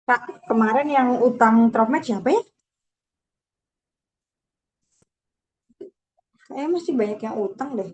Kak, kemarin yang utang Tromed siapa ya? Kayaknya masih banyak yang utang deh.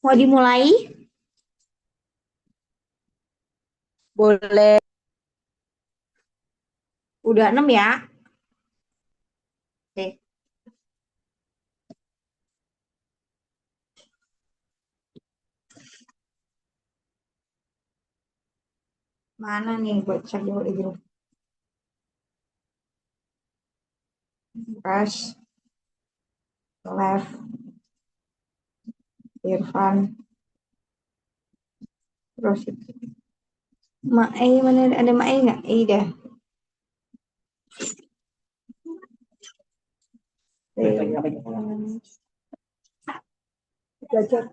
Mau dimulai? Boleh. Udah 6 ya? Oke, mana nih? Buat cek dulu di grup. Crash, Left, Irfan, terus Mae, mana ada Mae nggak? Iya, belajar.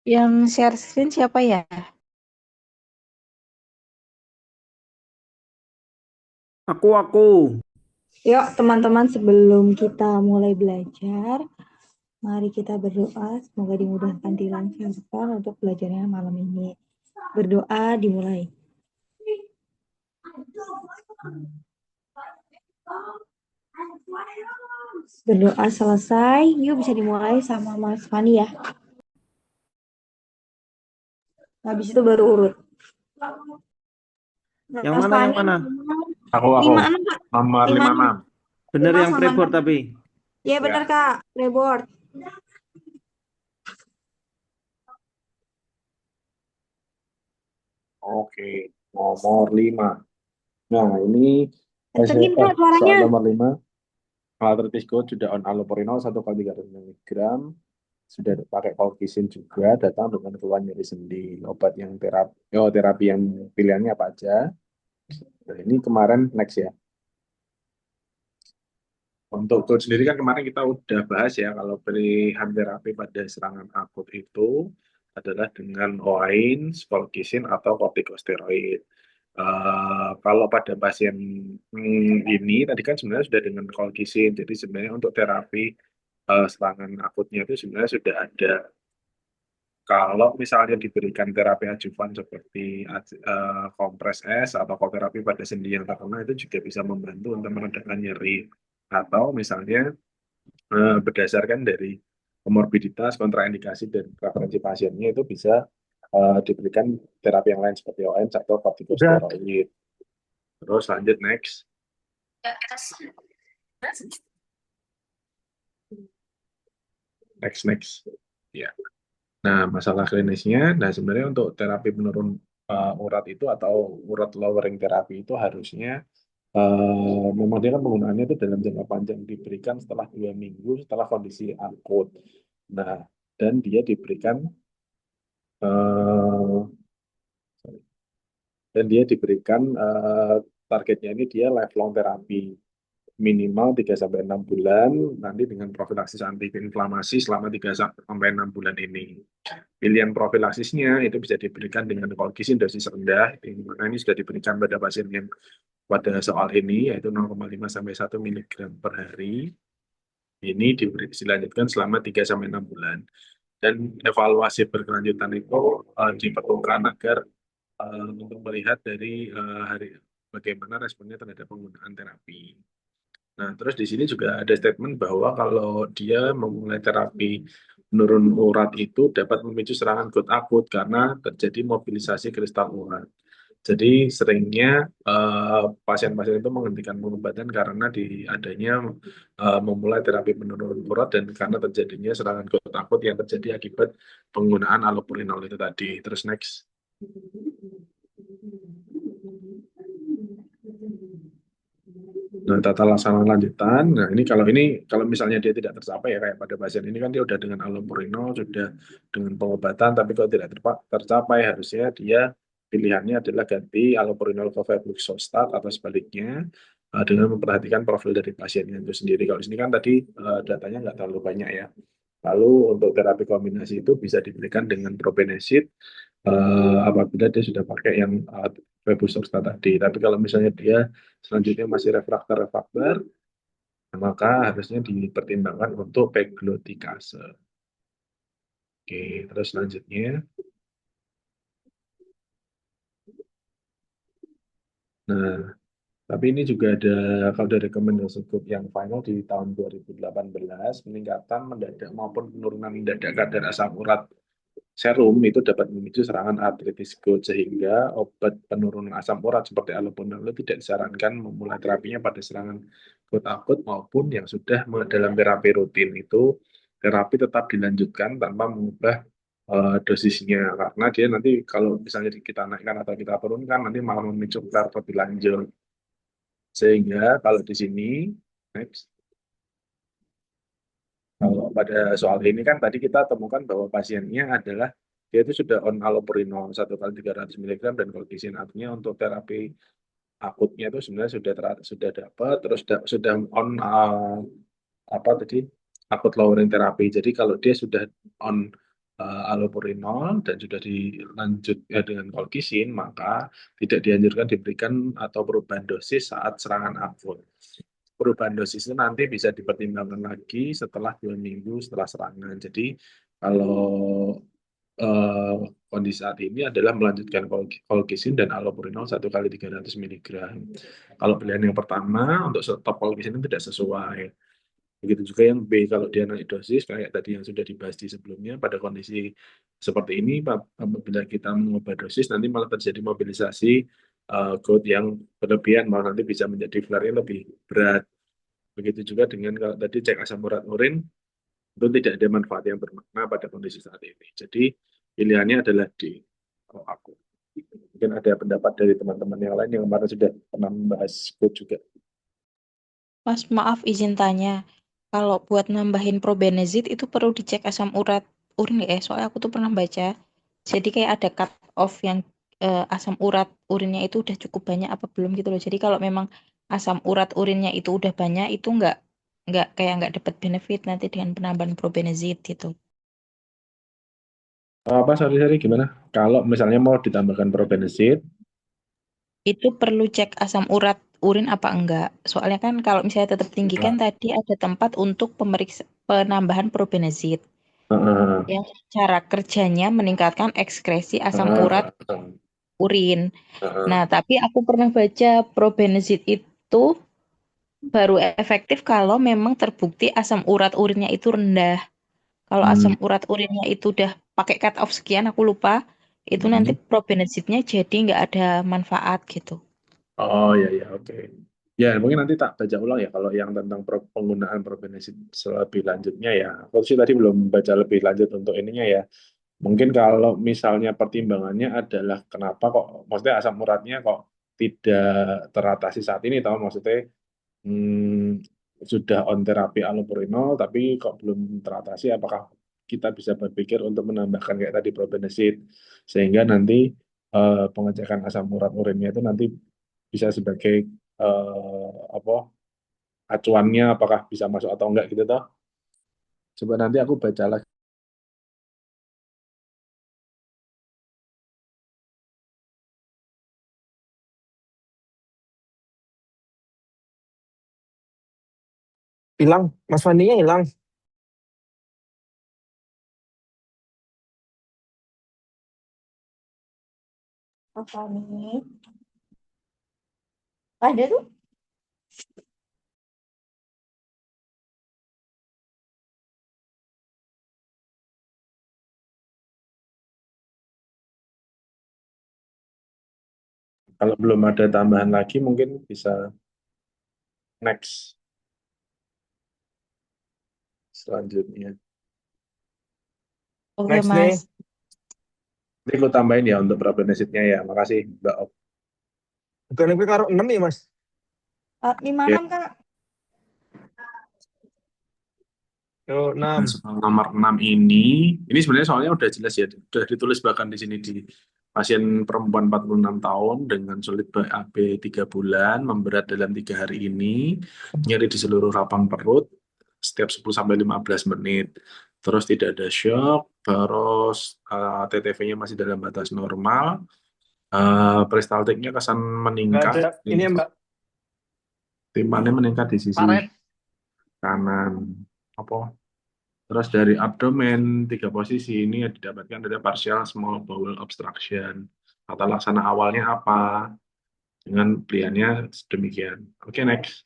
Yang share screen siapa ya? Aku. Yuk, teman-teman, sebelum kita mulai belajar, mari kita berdoa. Semoga dimudahkan dilancarkan untuk belajarnya malam ini. Berdoa dimulai. Berdoa selesai. Yuk bisa dimulai sama Mas Fani ya. Habis itu baru urut. Yang Mas mana yang Fani mana? Aku. 56 Kak. Nomor lima lima enam enam. Bener 5 yang sama preboard 6. tapi. Ya benar Ya, Kak. Reboard. oke. Nomor 5. Nah, ini Kencengin Kak soal suaranya. nomor 5. Arthritis Gout sudah on allopurinol 1 kali 300 mg. Sudah pakai colchicine juga, datang dengan keluhan nyeri sendi. Obat yang terapi yang pilihannya apa aja. Nah, ini kemarin next ya. Untuk gout sendiri kan kemarin kita udah bahas ya, kalau pilihan terapi pada serangan akut itu adalah dengan OAIN, colchicine, atau kortikosteroid. Kalau pada pasien ini tadi kan sebenarnya sudah dengan colchicine, jadi sebenarnya untuk terapi serangan akutnya itu sebenarnya sudah ada. Kalau misalnya diberikan terapi adjuvan seperti kompres es atau terapi pada sendi yang terkena itu juga bisa membantu untuk meredakan nyeri. Atau misalnya berdasarkan dari komorbiditas, kontraindikasi, dan preferensi pasiennya itu bisa diberikan terapi yang lain seperti ON atau Udah. kortikosteroid. Terus lanjut next. Next. Ya. Nah, masalah klinisnya, nah sebenarnya untuk terapi penurun urat itu atau urat lowering terapi itu harusnya memang dia kan penggunaannya itu dalam jangka panjang, diberikan setelah 2 minggu setelah kondisi akut. Nah, dan dia diberikan eh, targetnya ini dia lifelong terapi minimal 3 sampai 6 bulan, nanti dengan profilaksis antiinflamasi selama 3 sampai 6 bulan ini. Pilihan profilaksisnya itu bisa diberikan dengan colchicine dosis rendah, di mana ini sudah diberikan pada pasien yang pada soal ini, yaitu 0,5 sampai 1 miligram per hari. Ini dilanjutkan selama 3 sampai 6 bulan. Dan evaluasi berkelanjutan itu diperlukan agar untuk melihat dari bagaimana responnya terhadap penggunaan terapi. Nah, terus di sini juga ada statement bahwa kalau dia memulai terapi menurun urat itu dapat memicu serangan gout akut karena terjadi mobilisasi kristal urat. Jadi seringnya pasien-pasien itu menghentikan pengobatan karena adanya memulai terapi menurun urat dan karena terjadinya serangan gout akut yang terjadi akibat penggunaan allopurinol itu tadi. Terus next. Nah, tata laksana lanjutan. Nah, ini kalau misalnya dia tidak tercapai ya kayak pada pasien ini kan dia udah dengan allopurinol, sudah dengan pengobatan, tapi kalau tidak tercapai harusnya dia pilihannya adalah ganti allopurinol ke fluvoxostat atau sebaliknya dengan memperhatikan profil dari pasiennya itu sendiri. Kalau di sini kan tadi datanya nggak terlalu banyak ya. Lalu untuk terapi kombinasi itu bisa diberikan dengan probenecid apabila dia sudah pakai yang Febusursta tadi. Tapi kalau misalnya dia selanjutnya masih refraktor, maka harusnya dipertimbangkan untuk peglotikase. Oke, terus selanjutnya. Nah, tapi ini juga ada, kalau dari rekomendasi group yang final di tahun 2018, peningkatan mendadak maupun penurunan mendadak kadar asam urat serum itu dapat memicu serangan artritis gout sehingga obat penurunan asam urat seperti allopurinol tidak disarankan memulai terapinya pada serangan gout akut maupun yang sudah dalam terapi rutin itu terapi tetap dilanjutkan tanpa mengubah dosisnya karena dia nanti kalau misalnya kita naikkan atau kita turunkan nanti malah memicu flare lebih lanjut sehingga kalau di sini next. Kalau pada soal ini kan tadi kita temukan bahwa pasiennya adalah dia itu sudah on allopurinol 1 kali 300 miligram dan colchicine. Artinya untuk terapi akutnya itu sebenarnya sudah dapat, terus sudah on apa tadi akut lowering terapi. Jadi kalau dia sudah on allopurinol dan sudah dilanjut dengan colchicine, maka tidak dianjurkan diberikan atau perubahan dosis saat serangan akut. Perubahan dosis itu nanti bisa dipertimbangkan lagi setelah 2 minggu setelah serangan. Jadi kalau eh, kondisi saat ini adalah melanjutkan colchicine dan allopurinol 1 kali 300 miligram. Kalau pilihan yang pertama untuk stop colchicine itu tidak sesuai. Begitu juga yang B, kalau dia naik dosis, kayak tadi yang sudah dibahas di sebelumnya, pada kondisi seperti ini, apabila kita mengubah dosis, nanti malah terjadi mobilisasi GOT yang berlebihan, malah nanti bisa menjadi flare-nya lebih berat. Begitu juga dengan kalau tadi cek asam urat urin, itu tidak ada manfaat yang bermakna pada kondisi saat ini. Jadi pilihannya adalah D, kalau aku. Mungkin ada pendapat dari teman-teman yang lain yang kemarin sudah pernah membahas GOT juga. Mas, maaf izin tanya. Kalau buat nambahin probenezid itu perlu dicek asam urat urin nggak ya? Soalnya aku tuh pernah baca. Jadi kayak ada cut off yang asam urat urinnya itu udah cukup banyak apa belum gitu loh. Jadi kalau memang asam urat urinnya itu udah banyak itu nggak kayak nggak dapat benefit nanti dengan penambahan probenezid gitu. Apa, sorry, gimana? Kalau misalnya mau ditambahkan probenecid, Itu perlu cek asam urat urin apa enggak? Soalnya kan kalau misalnya tetap tinggi kan tadi ada tempat untuk penambahan probenezid yang cara kerjanya meningkatkan ekskresi asam urat urin. Nah, tapi aku pernah baca probenezid itu baru efektif kalau memang terbukti asam urat urinnya itu rendah. Kalau asam urat urinnya itu udah pakai cut off sekian, aku lupa, itu nanti probenezidnya jadi nggak ada manfaat gitu. Oh ya ya, oke. Ya mungkin nanti tak baca ulang ya kalau yang tentang penggunaan probenecid lebih lanjutnya ya. Aku sih tadi belum baca lebih lanjut untuk ininya ya. Mungkin kalau misalnya pertimbangannya adalah kenapa kok, maksudnya asam uratnya kok tidak teratasi saat ini, tahu maksudnya sudah on terapi allopurinol tapi kok belum teratasi, apakah kita bisa berpikir untuk menambahkan kayak tadi probenecid sehingga nanti pengecekan asam urat urinnya itu nanti bisa sebagai apa acuannya apakah bisa masuk atau enggak gitu toh. Coba nanti aku baca lagi. Hilang, Mas Fandinya hilang. Apa nih? Ada tuh. Kalau belum ada tambahan lagi mungkin bisa next selanjutnya. Oke, Next nih. Mas. Ini aku tambahin ya untuk probenesidnya ya. Makasih Mbak Op. Bukan gue karo 6 ya, Mas. 56 Kak. Yo, 6. Soal nomor 6 ini sebenarnya soalnya udah jelas ya, udah ditulis bahkan di sini di pasien perempuan 46 tahun dengan sulit BAB 3 bulan, memberat dalam 3 hari ini, nyeri di seluruh rapang perut setiap 10 sampai 15 menit. Terus tidak ada shock, terus TTV-nya masih dalam batas normal, peristaltiknya kesan Nggak ada. meningkat, Ini ya, Mbak. timannya meningkat di sisi Paret. kanan. Apa? Terus dari abdomen 3 posisi ini yang didapatkan ada partial small bowel obstruction. Tata laksana awalnya apa? Dengan pilihannya demikian. Oke, next.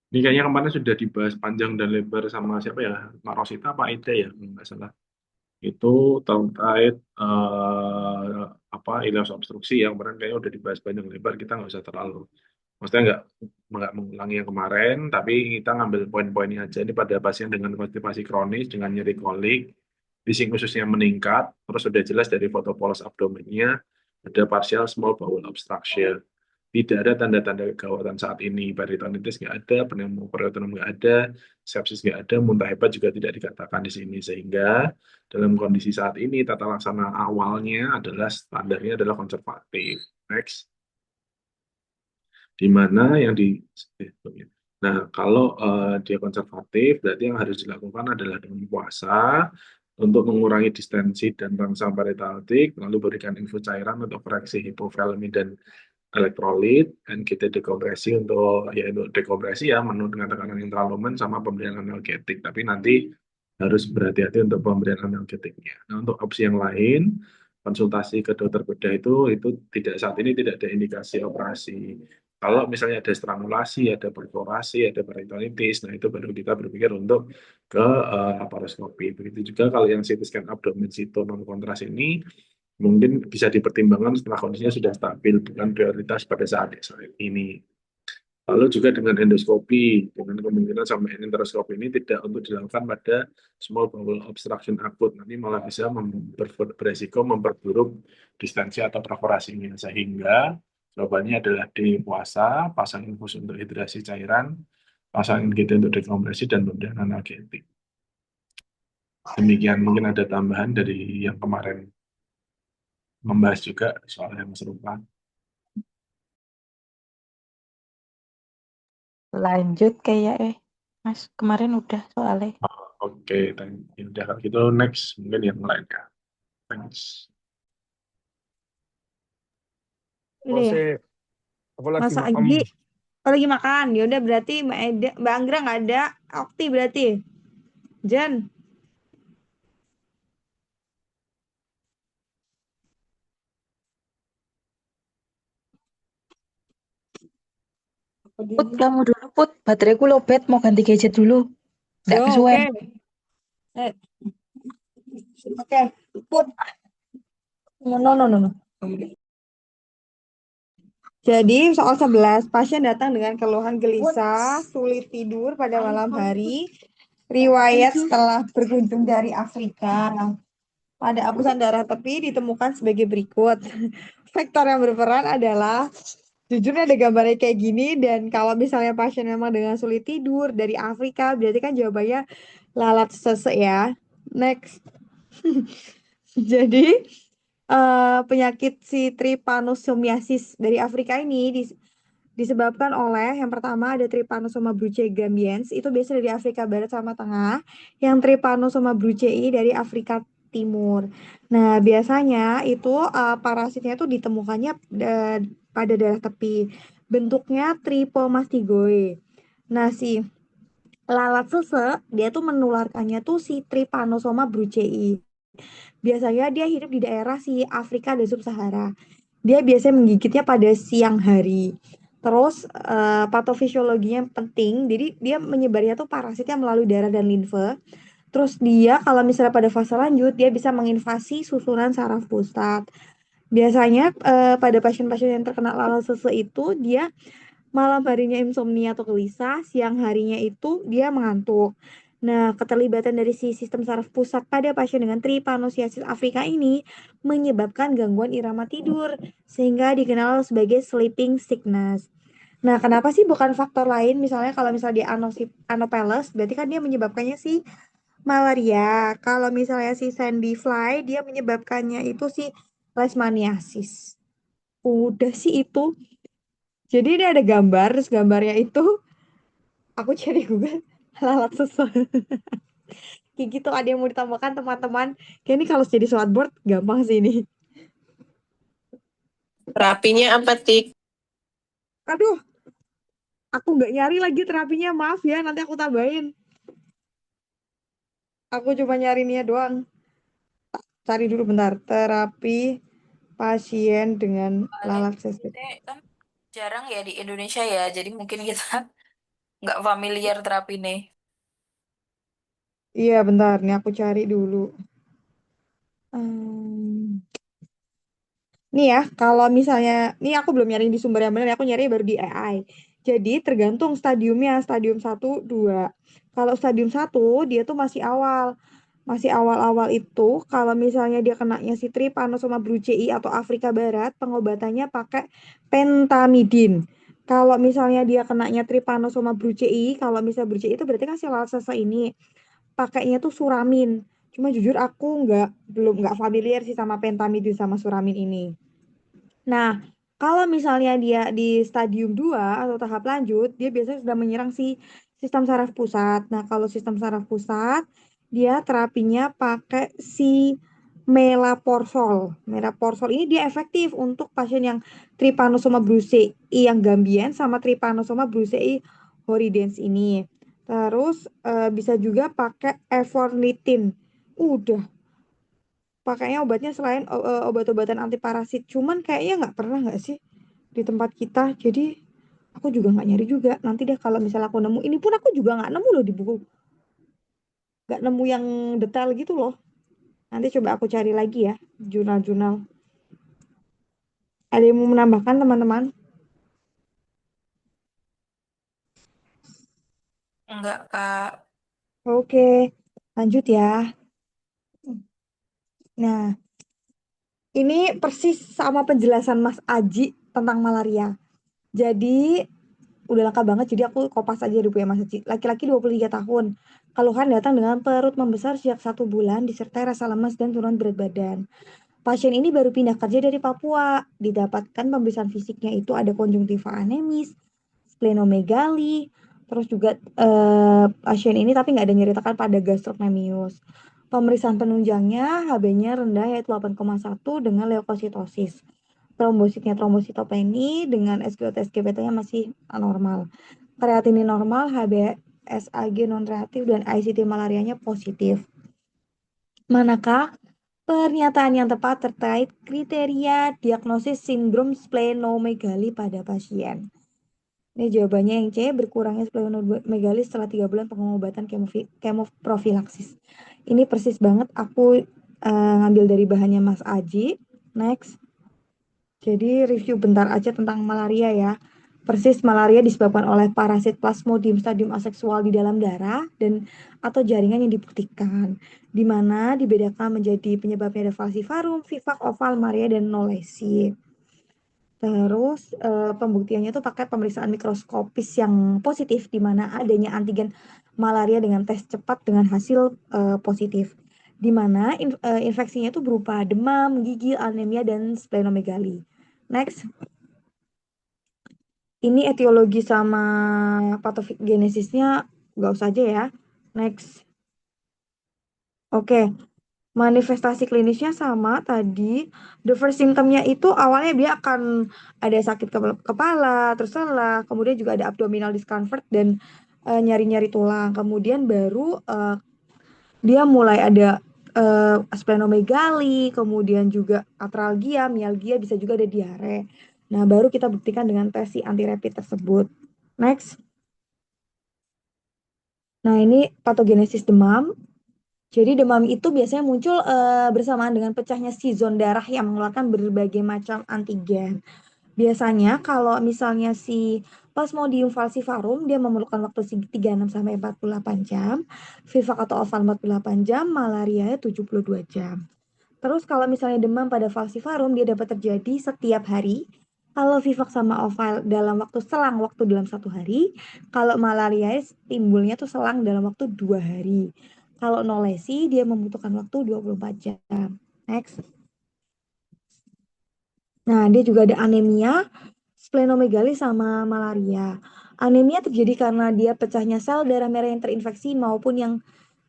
Ini kayaknya kemarin sudah dibahas panjang dan lebar sama siapa ya? Mbak Rosita apa Aida ya? Nggak salah. Itu terkait apa ileus obstruksi yang kemarin kayaknya udah dibahas panjang lebar. Kita nggak usah terlalu, maksudnya nggak mengulangi yang kemarin, tapi kita ngambil poin-poinnya aja. Ini pada pasien dengan konstipasi kronis, dengan nyeri kolik, bising ususnya meningkat, terus sudah jelas dari foto polos abdomennya, ada partial small bowel obstruction. Tidak ada tanda-tanda kegawatan saat ini, peritonitis nggak ada, pneumoperitoneum nggak ada, sepsis nggak ada, muntah hebat juga tidak dikatakan di sini. Sehingga dalam kondisi saat ini, tata laksana awalnya adalah standarnya adalah konservatif. Next. Di mana yang di Nah, kalau dia konservatif, berarti yang harus dilakukan adalah dengan puasa untuk mengurangi distensi dan rangsang peristaltik, lalu berikan infus cairan untuk koreksi hipovolemi dan elektrolit, dan kita dekompresi untuk dekompresi ya, menu dengan tekanan intralomen sama pemberian analgetik. Tapi nanti harus berhati-hati untuk pemberian analgetiknya. Nah, untuk opsi yang lain, konsultasi ke dokter bedah itu tidak saat ini tidak ada indikasi operasi. Kalau misalnya ada strangulasi, ada perforasi, ada peritonitis, nah itu baru kita berpikir untuk ke laparoskopi. Begitu juga kalau yang CT scan abdomen sito non kontras ini mungkin bisa dipertimbangkan setelah kondisinya sudah stabil, bukan prioritas pada saat ini. Lalu juga dengan endoskopi, dengan kemungkinan sampai enteroskopi ini tidak untuk dilakukan pada small bowel obstruction akut, nanti malah bisa beresiko memperburuk distensi atau perforasinya, sehingga jawabannya adalah di puasa, pasang infus untuk hidrasi cairan, pasang infusi untuk dekompresi, dan pemberian analgetik. Demikian, mungkin ada tambahan dari yang kemarin membahas juga soal yang serupa. Lanjut kayak Mas, kemarin udah soalnya. Oke, thank you. Udah kalau gitu next mungkin yang lainnya. Thanks. Aku Udah ya, sih, aku lagi Mas makan. Agi, oh, lagi makan. Ya udah berarti Mbak Anggra nggak ada, Okti berarti. Jen, Put, kamu dulu Put, bateraiku lowbat, mau ganti gadget dulu. Nggak yo kesuwen. oke. Oke, put. No. Jadi soal 11, pasien datang dengan keluhan gelisah, sulit tidur pada malam hari, riwayat setelah berkunjung dari Afrika. Pada apusan darah tepi ditemukan sebagai berikut. Faktor yang berperan adalah, jujurnya ada gambarnya kayak gini, dan kalau misalnya pasien memang dengan sulit tidur dari Afrika, berarti kan jawabannya lalat sesek ya. Next. Jadi penyakit si trypanosomiasis dari Afrika ini disebabkan oleh, yang pertama ada Trypanosoma brucei-gambiens, itu biasa dari Afrika Barat sama Tengah, yang Trypanosoma brucei dari Afrika Timur. Nah, biasanya itu parasitnya itu ditemukannya pada darah tepi. Bentuknya tripomastigoe. Nah, si lalat sesek, dia tuh menularkannya tuh si Trypanosoma brucei. Biasanya dia hidup di daerah si Afrika dan Sub-Sahara. Dia biasanya menggigitnya pada siang hari. Terus patofisiologinya penting, jadi dia menyebarnya tuh parasitnya melalui darah dan limfe. Terus dia kalau misalnya pada fase lanjut, dia bisa menginvasi susunan saraf pusat. Biasanya pada pasien-pasien yang terkena lalat sesek itu, dia malam harinya insomnia atau gelisah, siang harinya itu dia mengantuk. Nah, keterlibatan dari si sistem saraf pusat pada pasien dengan trypanosiasis Afrika ini menyebabkan gangguan irama tidur, sehingga dikenal sebagai sleeping sickness. Nah, kenapa sih bukan faktor lain? Misalnya kalau misalnya dia Anopheles, berarti kan dia menyebabkannya si malaria. Kalau misalnya si Sandy Fly, dia menyebabkannya itu si leishmaniasis. Udah sih itu. Jadi ini ada gambar, terus gambarnya itu aku cari Google lalat sesek. Kayak gitu, ada yang mau ditambahkan teman-teman? Kayak ini kalau jadi smartboard gampang sih ini. Terapinya apa, Tik? Aduh, aku nggak nyari lagi terapinya, maaf ya, nanti aku tambahin. Aku cuma nyarinya doang. Cari dulu bentar, terapi pasien dengan lalat sesek. Kan jarang ya di Indonesia ya, jadi mungkin kita nggak familiar terapi nih. Iya, bentar, nih aku cari dulu. Hmm. Nih ya, kalau misalnya, nih aku belum nyari di sumber yang benar, aku nyari baru di AI. Jadi tergantung stadiumnya, stadium 1, 2. Kalau stadium 1, dia tuh masih awal. Masih awal-awal itu, kalau misalnya dia kenanya si Trypanosoma brucei atau Afrika Barat, pengobatannya pakai pentamidin. Kalau misalnya dia kenanya Trypanosoma brucei, kalau misalnya brucei itu berarti kan si lalat sesek ini, pakainya tuh suramin. Cuma jujur aku belum nggak familiar sih sama pentamidin sama suramin ini. Nah, Kalau misalnya dia di stadium 2 atau tahap lanjut, dia biasanya sudah menyerang si sistem saraf pusat. Nah, kalau sistem saraf pusat, dia terapinya pakai si melaporsol. Melaporsol ini dia efektif untuk pasien yang trypanosoma brucei yang gambien sama trypanosoma brucei horridens ini. Terus bisa juga pakai efornitin. Udah, pakainya obatnya selain obat-obatan antiparasit. Cuman kayaknya nggak pernah nggak sih di tempat kita. Jadi aku juga nggak nyari juga. Nanti deh kalau misalnya aku nemu. Ini pun aku juga nggak nemu loh di buku. Nggak nemu yang detail gitu loh. Nanti coba aku cari lagi ya. Jurnal-jurnal. Ada yang mau menambahkan teman-teman? Enggak, Kak. Oke. Lanjut ya. Nah, ini persis sama penjelasan Mas Aji tentang malaria. Jadi udah lengkap banget, jadi aku kopas aja dulu ya Mas Aji. Laki-laki 23 tahun. Keluhan datang dengan perut membesar sejak 1 bulan, disertai rasa lemas dan turun berat badan. Pasien ini baru pindah kerja dari Papua. Didapatkan pemeriksaan fisiknya itu ada konjungtiva anemis, splenomegali, terus juga pasien ini tapi nggak ada nyeri tekan pada gastrocnemius. Pemeriksaan penunjangnya HB-nya rendah yaitu 8,1 dengan leukositosis. Trombositnya trombositopeni dengan SGOT-SGPT-nya masih normal. Kreatinin normal, HbSAg non reaktif dan ICT malarianya positif. Manakah pernyataan yang tepat terkait kriteria diagnosis sindrom splenomegali pada pasien? Ini jawabannya yang C, berkurangnya splenomegali setelah 3 bulan pengobatan kemoprofilaksis. Ini persis banget aku ngambil dari bahannya Mas Aji. Next. Jadi review bentar aja tentang malaria ya. Persis malaria disebabkan oleh parasit Plasmodium stadium aseksual di dalam darah dan atau jaringan yang dibuktikan. Di mana dibedakan menjadi penyebabnya ada falciparum, vivax, oval, malaria dan knowlesi. Terus pembuktiannya tuh pakai pemeriksaan mikroskopis yang positif di mana adanya antigen malaria dengan tes cepat dengan hasil positif. Di mana infeksinya itu berupa demam, gigil, anemia dan splenomegali. Next. Ini etiologi sama patogenesisnya nggak usah aja ya. Next. Oke. Manifestasi klinisnya sama tadi. The first symptomnya itu awalnya dia akan ada sakit kepala, terus lelah, kemudian juga ada abdominal discomfort dan nyari-nyari tulang. Kemudian baru dia mulai ada splenomegali, kemudian juga atralgia, mialgia, bisa juga ada diare. Nah, baru kita buktikan dengan tes si antirapid tersebut. Next. Nah, ini patogenesis demam. Jadi demam itu biasanya muncul bersamaan dengan pecahnya si zon darah yang mengeluarkan berbagai macam antigen. Biasanya kalau misalnya si Plasmodium falciparum dia memerlukan waktu 36 sampai 48 jam, Vivax atau oval 48 jam, malaria 72 jam. Terus kalau misalnya demam pada falciparum dia dapat terjadi setiap hari. Kalau Vivax sama oval dalam waktu selang waktu dalam 1 hari. Kalau malaria timbulnya tuh selang dalam waktu 2 hari. Kalau knowlesi dia membutuhkan waktu 24 jam. Next. Nah, dia juga ada anemia, splenomegali sama malaria. Anemia terjadi karena dia pecahnya sel darah merah yang terinfeksi maupun yang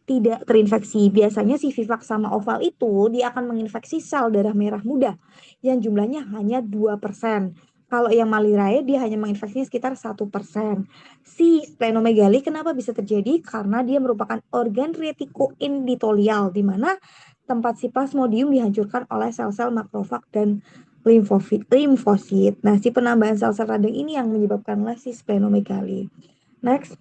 tidak terinfeksi. Biasanya si Vivax sama oval itu dia akan menginfeksi sel darah merah muda yang jumlahnya hanya 2%. Kalau yang malaria dia hanya menginfeksinya sekitar 1%. Si splenomegali kenapa bisa terjadi? Karena dia merupakan organ retikoendotelial di mana tempat si plasmodium dihancurkan oleh sel-sel makrofag dan limfosit. Nah, si penambahan sel-sel radang ini yang menyebabkanlah si splenomegali. Next.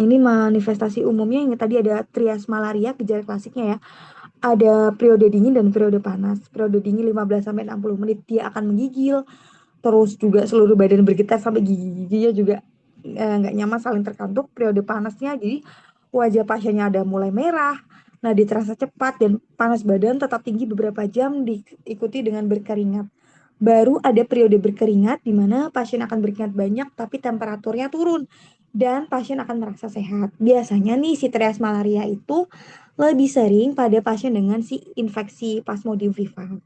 Ini manifestasi umumnya yang tadi ada trias malaria, gejala klasiknya ya. Ada periode dingin dan periode panas. Periode dingin 15 sampai 60 menit dia akan menggigil. Terus juga seluruh badan bergetar sampai gigi-giginya juga nggak nyaman saling terkantuk. Periode panasnya jadi wajah pasiennya ada mulai merah. Nah, terasa cepat dan panas badan tetap tinggi beberapa jam diikuti dengan berkeringat. Baru ada periode berkeringat di mana pasien akan berkeringat banyak tapi temperaturnya turun dan pasien akan merasa sehat. Biasanya nih si trias malaria itu lebih sering pada pasien dengan si infeksi Plasmodium vivax.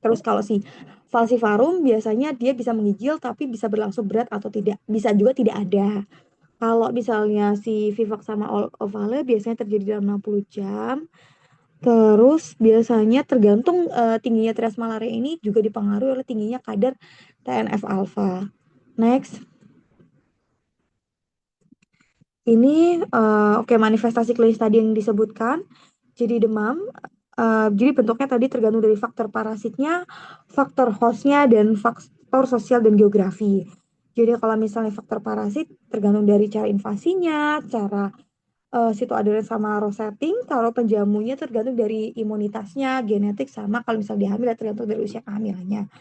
Terus kalau si falciparum biasanya dia bisa menggigil tapi bisa berlangsung berat atau tidak. Bisa juga tidak ada. Kalau misalnya si vivax sama ovale biasanya terjadi dalam 60 jam. Terus biasanya tergantung tingginya trias malaria ini juga dipengaruhi oleh tingginya kadar TNF alfa. Next. Ini oke manifestasi klinis tadi yang disebutkan. Jadi demam. Jadi bentuknya tadi tergantung dari faktor parasitnya, faktor hostnya, dan faktor sosial dan geografi. Jadi kalau misalnya faktor parasit tergantung dari cara invasinya, cara sitoadenos sama rosetting. Kalau penjamunya tergantung dari imunitasnya, genetik, sama kalau misalnya dia hamil tergantung dari usia kehamilannya.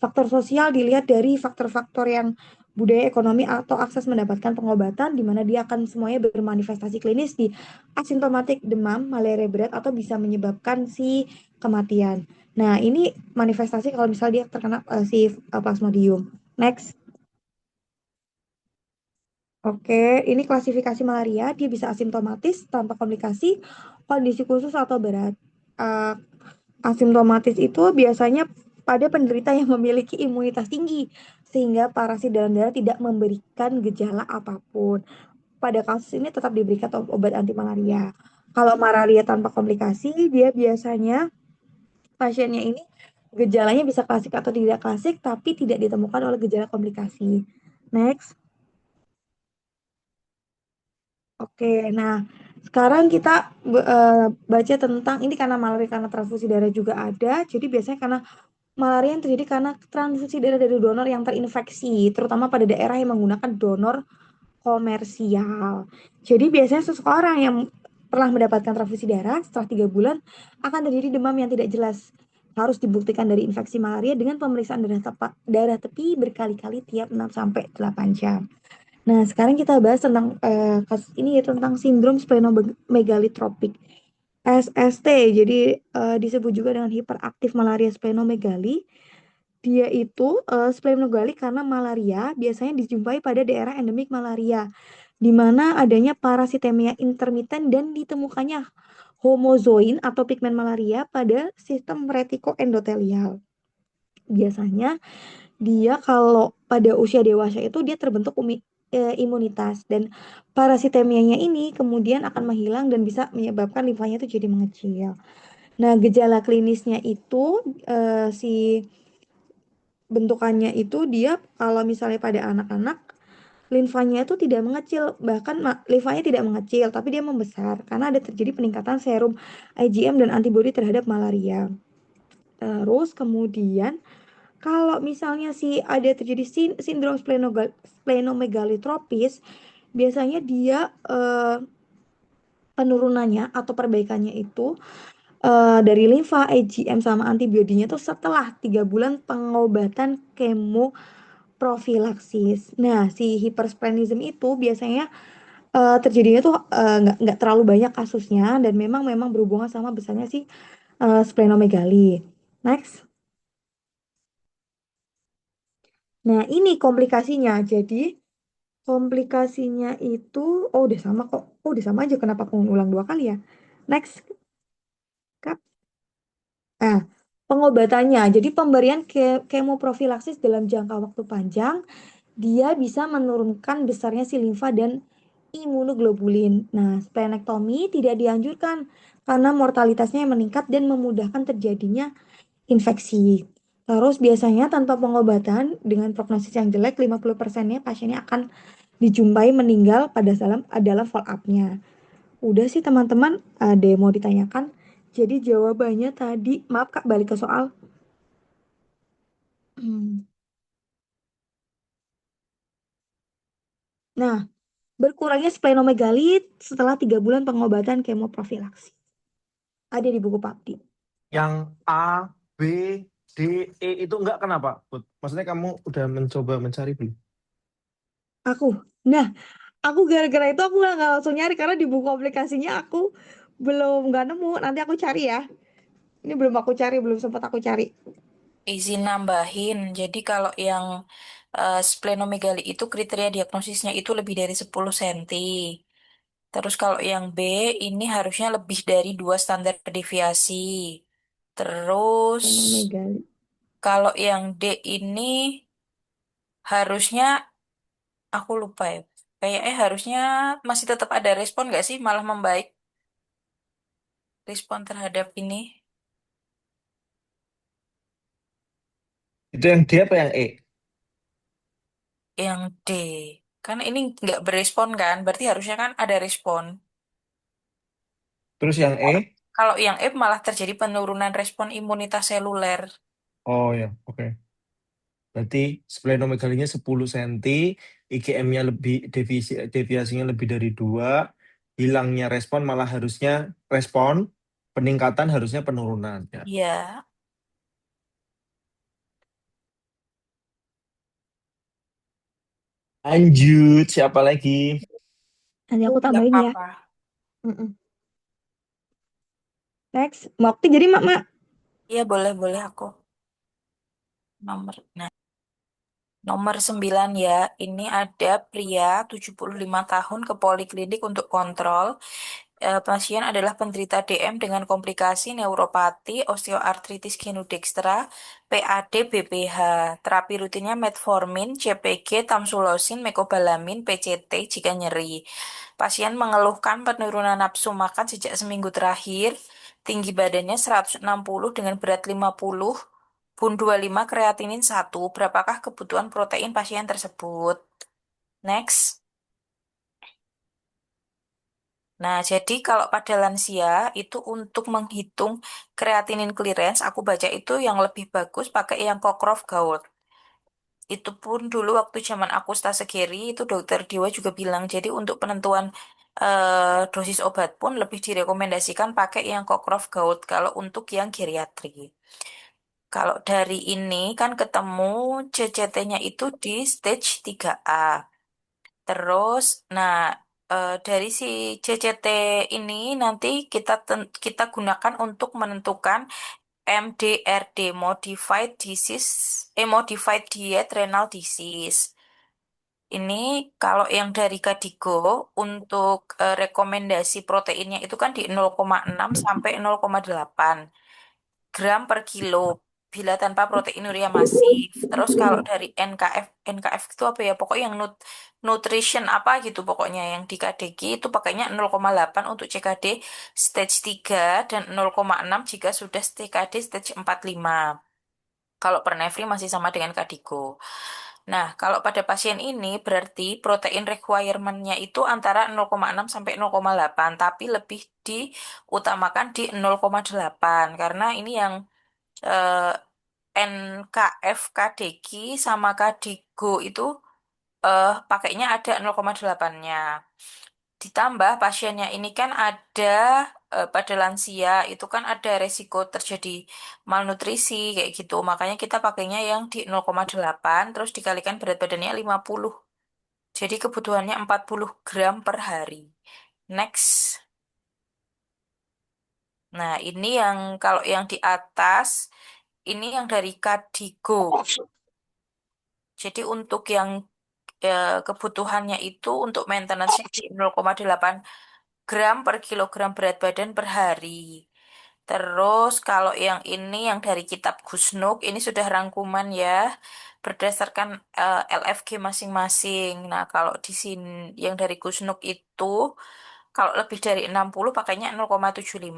Faktor sosial dilihat dari faktor-faktor yang budaya, ekonomi, atau akses mendapatkan pengobatan, di mana dia akan semuanya bermanifestasi klinis di asimptomatik demam, malaria berat, atau bisa menyebabkan si kematian. Nah, ini manifestasi kalau misalnya dia terkena si Plasmodium. Next. Oke, ini klasifikasi malaria, dia bisa asimptomatis, tanpa komplikasi, kondisi khusus atau berat. Eh, Asimptomatis itu biasanya pada penderita yang memiliki imunitas tinggi, sehingga parasit dalam darah tidak memberikan gejala apapun. Pada kasus ini tetap diberikan obat anti malaria. Kalau malaria tanpa komplikasi, dia biasanya pasiennya ini gejalanya bisa klasik atau tidak klasik, tapi tidak ditemukan oleh gejala komplikasi. Next. Oke, nah sekarang kita baca tentang ini karena malaria karena transfusi darah juga ada. Jadi biasanya karena malaria yang terjadi karena transfusi darah dari donor yang terinfeksi, terutama pada daerah yang menggunakan donor komersial. Jadi biasanya seseorang yang pernah mendapatkan transfusi darah setelah 3 bulan akan terjadi demam yang tidak jelas. Harus dibuktikan dari infeksi malaria dengan pemeriksaan darah tepi berkali-kali tiap 6 sampai 8 jam. Nah, sekarang kita bahas tentang kasus ini yaitu tentang sindrom splenomegaly SST. Jadi disebut juga dengan hiperaktif malaria splenomegaly. Dia itu splenomegaly karena malaria biasanya dijumpai pada daerah endemik malaria, di mana adanya parasitemia intermiten dan ditemukannya homozoin atau pigmen malaria pada sistem retikoendotelial. Biasanya dia kalau pada usia dewasa itu dia terbentuk imunitas, dan parasitemianya ini kemudian akan menghilang dan bisa menyebabkan limfanya itu jadi mengecil. Nah, gejala klinisnya itu si bentukannya itu dia kalau misalnya pada anak-anak limfanya itu tidak mengecil, bahkan limfanya tidak mengecil tapi dia membesar karena ada terjadi peningkatan serum IgM dan antibodi terhadap malaria. Terus kemudian kalau misalnya ada terjadi sindrom splenomegaly tropis, biasanya dia penurunannya atau perbaikannya itu dari limfa, IgM sama antibodinya tuh setelah 3 bulan pengobatan kemoprofilaksis. Nah, si hipersplenism itu biasanya terjadinya tuh nggak terlalu banyak kasusnya dan memang berhubungan sama besarnya si splenomegaly. Next. Nah, ini komplikasinya. Jadi, komplikasinya itu, oh udah sama kok. Oh udah sama aja, kenapa aku ulang 2 kali ya? Next, Kak. Nah, pengobatannya. Jadi, pemberian kemoprofilaksis dalam jangka waktu panjang, dia bisa menurunkan besarnya si limfa dan imunoglobulin. Nah, splenektomi tidak dianjurkan karena mortalitasnya yang meningkat dan memudahkan terjadinya infeksi. Terus biasanya tanpa pengobatan dengan prognosis yang jelek 50%-nya pasiennya akan dijumpai meninggal pada dalam adalah follow up-nya. Udah sih teman-teman, ada yang mau ditanyakan. Jadi jawabannya tadi, maaf Kak balik ke soal. Nah, berkurangnya splenomegaly setelah 3 bulan pengobatan kemoprofilaksi. Ada di buku PAPDI. Yang A, B, D, E itu enggak kenapa? Put? Maksudnya kamu udah mencoba mencari belum? Nah, aku gara-gara itu aku nggak langsung nyari karena di buku aplikasinya aku belum nggak nemu. Nanti aku cari ya. Ini belum aku cari, belum sempat aku cari. Izin nambahin. Jadi kalau yang splenomegaly itu kriteria diagnosisnya itu lebih dari 10 cm. Terus kalau yang B ini harusnya lebih dari 2 standar deviasi. Terus Splenomegaly. Kalau yang D ini harusnya aku lupa ya. Kayaknya harusnya masih tetap ada respon nggak sih? Malah membaik respon terhadap ini. Itu yang D apa yang E? Yang D. Kan ini nggak berespon kan? Berarti harusnya kan ada respon. Terus yang E? Kalau yang F malah terjadi penurunan respon imunitas seluler. Oh ya, oke. Berarti splenomegaly-nya 10 cm, IgM-nya lebih, deviasinya lebih dari 2, hilangnya respon malah harusnya respon, peningkatan harusnya penurunan. Ya. Ya, Lanjut, siapa lagi? Nanti aku nggak tambahin ya. apa-apa. Mm-mm. Next, Mbak Okti jadi Mak. Iya, boleh-boleh aku. Nomor. Nah, nomor 9 ya. Ini ada pria 75 tahun ke poliklinik untuk kontrol. Pasien adalah penderita DM dengan komplikasi neuropati, osteoartritis genudextra, PAD, BPH. Terapi rutinnya metformin, CPG, tamsulosin, mecobalamin, PCT jika nyeri. Pasien mengeluhkan penurunan nafsu makan sejak seminggu terakhir, tinggi badannya 160 dengan berat 50, Bun 25, kreatinin 1. Berapakah kebutuhan protein pasien tersebut? Next. Nah, jadi kalau pada lansia itu untuk menghitung creatinine clearance, aku baca itu yang lebih bagus pakai yang Cockcroft Gault. Itu pun dulu waktu zaman aku stase Geri, itu dokter Dewa juga bilang, jadi untuk penentuan dosis obat pun lebih direkomendasikan pakai yang Cockcroft Gault kalau untuk yang geriatri. Kalau dari ini kan ketemu CCT-nya itu di stage 3A. Terus, nah dari si CCT ini nanti kita gunakan untuk menentukan MDRD, Modified Diet Renal Disease. Ini kalau yang dari Kadigo untuk rekomendasi proteinnya itu kan di 0,6 sampai 0,8 gram per kilo bila tanpa proteinuria masif. Terus kalau dari NKF itu apa ya? Pokoknya yang nutrition apa gitu pokoknya yang di KDG itu pakainya 0,8 untuk CKD stage 3 dan 0,6 jika sudah CKD stage 4-5. Kalau Pernefri masih sama dengan Kadigo. Nah, kalau pada pasien ini berarti protein requirement-nya itu antara 0,6 sampai 0,8, tapi lebih diutamakan di 0,8 karena ini yang eh, NKF KDG sama Kadigo itu pakainya ada 0,8-nya. Ditambah pasiennya ini kan ada pada lansia itu kan ada resiko terjadi malnutrisi kayak gitu. Makanya kita pakainya yang di 0,8 terus dikalikan berat badannya 50. Jadi kebutuhannya 40 gram per hari. Next. Nah, ini yang kalau yang di atas ini yang dari Kadigo. Jadi untuk yang kebutuhannya itu untuk maintenance di 0,8 gram per kilogram berat badan per hari. Terus kalau yang ini yang dari kitab Gusnuk ini sudah rangkuman ya berdasarkan LFG masing-masing. Nah, kalau di sini yang dari Gusnuk itu kalau lebih dari 60 pakainya 0,75.